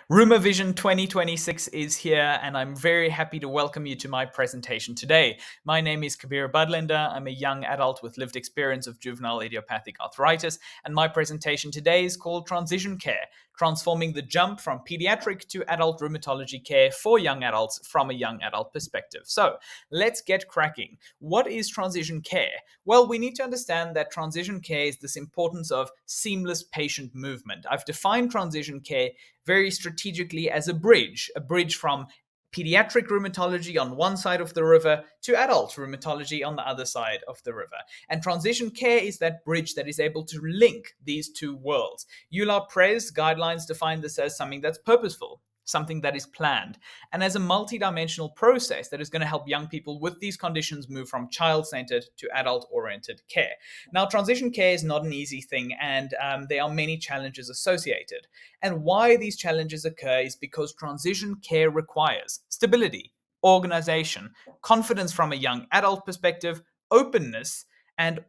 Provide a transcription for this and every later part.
RheumaVision 2026 is here, and I'm very happy to welcome you to my presentation today. My name is Kabir Budlender. I'm a young adult with lived experience of juvenile idiopathic arthritis, and my presentation today is called Transition Care, transforming the jump from pediatric to adult rheumatology care for young adults from a young adult perspective. So let's get cracking. What is transition care? Well, we need to understand that transition care is this importance of seamless patient movement. I've defined transition care very strategically as a bridge from pediatric rheumatology on one side of the river to adult rheumatology on the other side of the river. And transition care is that bridge that is able to link these two worlds. EULAR Pres guidelines define this as something that's purposeful, something that is planned, and as a multidimensional process that is going to help young people with these conditions move from child-centered to adult-oriented care. Now, transition care is not an easy thing, and there are many challenges associated. And why these challenges occur is because transition care requires stability, organization, confidence from a young adult perspective, openness, and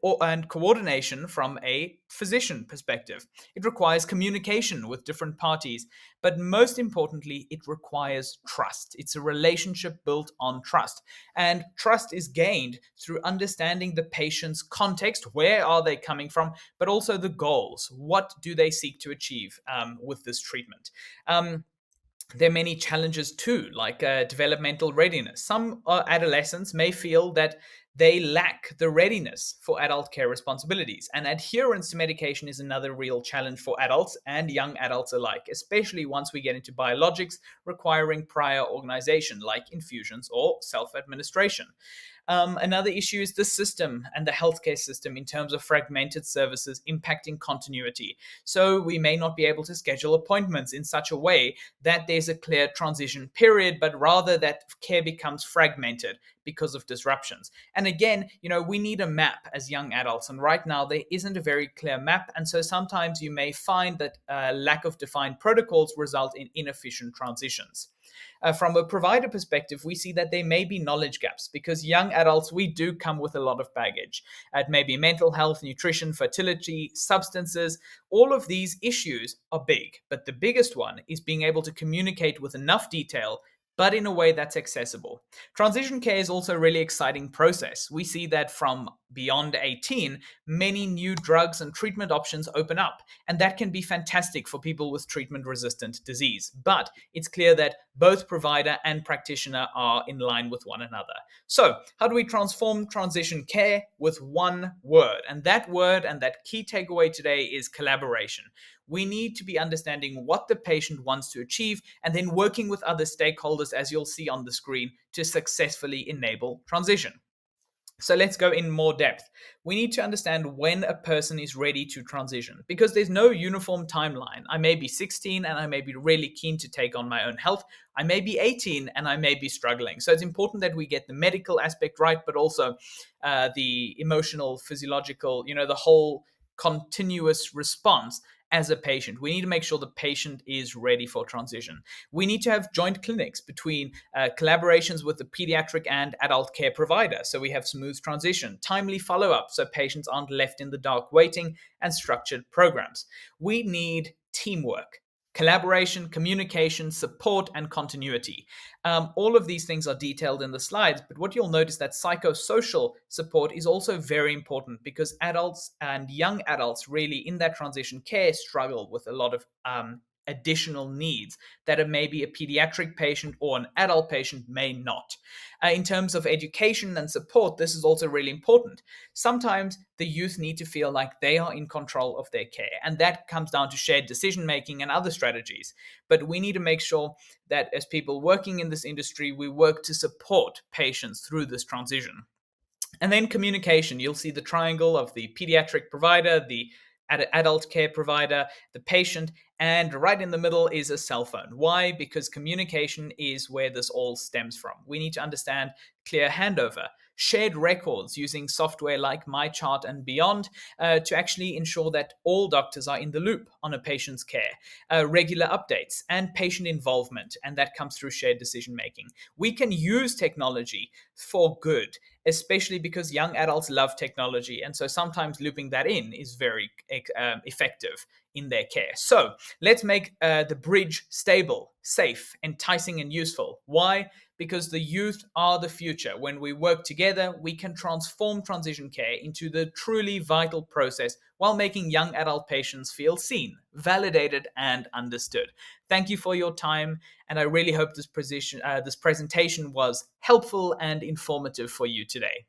coordination from a physician perspective. It requires communication with different parties, but most importantly, it requires trust. It's a relationship built on trust. And trust is gained through understanding the patient's context, where are they coming from, but also the goals. What do they seek to achieve with this treatment? There are many challenges too, like developmental readiness. Some adolescents may feel that they lack the readiness for adult care responsibilities. And adherence to medication is another real challenge for adults and young adults alike, especially once we get into biologics requiring prior organization, like infusions or self-administration. Another issue is the system and the healthcare system in terms of fragmented services impacting continuity. So we may not be able to schedule appointments in such a way that there's a clear transition period, but rather that care becomes fragmented because of disruptions. And again, we need a map as young adults. And right now there isn't a very clear map. And so sometimes you may find that lack of defined protocols result in inefficient transitions. From a provider perspective, we see that there may be knowledge gaps because young adults, we do come with a lot of baggage. It may be mental health, nutrition, fertility, substances. All of these issues are big, but the biggest one is being able to communicate with enough detail but in a way that's accessible. Transition care is also a really exciting process. We see that from beyond 18, many new drugs and treatment options open up, and that can be fantastic for people with treatment-resistant disease. But it's clear that both provider and practitioner are in line with one another. So, how do we transform transition care? With one word, and that key takeaway today is collaboration. We need to be understanding what the patient wants to achieve and then working with other stakeholders, as you'll see on the screen, to successfully enable transition. So let's go in more depth. We need to understand when a person is ready to transition because there's no uniform timeline. I may be 16 and I may be really keen to take on my own health. I may be 18 and I may be struggling. So it's important that we get the medical aspect right, but also the emotional, physiological, the whole continuous response as a patient. We need to make sure the patient is ready for transition. We need to have joint clinics between collaborations with the pediatric and adult care provider. So we have smooth transition, timely follow-up so patients aren't left in the dark waiting, and structured programs. We need teamwork. Collaboration, communication, support, and continuity. All of these things are detailed in the slides, but what you'll notice that psychosocial support is also very important because adults and young adults really in that transition care struggle with a lot of additional needs that maybe a pediatric patient or an adult patient may not. In terms of education and support, this is also really important. Sometimes the youth need to feel like they are in control of their care, and that comes down to shared decision-making and other strategies. But we need to make sure that as people working in this industry, we work to support patients through this transition. And then communication, you'll see the triangle of the pediatric provider, the adult care provider, the patient, and right in the middle is a cell phone. Why? Because communication is where this all stems from. We need to understand clear handover, shared records using software like MyChart and beyond to actually ensure that all doctors are in the loop on a patient's care, regular updates and patient involvement, and that comes through shared decision making. We can use technology for good. especially because young adults love technology. And so sometimes looping that in is very effective in their care. So let's make the bridge stable, safe, enticing, and useful. Why? Because the youth are the future. When we work together, we can transform transition care into the truly vital process while making young adult patients feel seen, validated, and understood. Thank you for your time, and I really hope this presentation was helpful and informative for you today.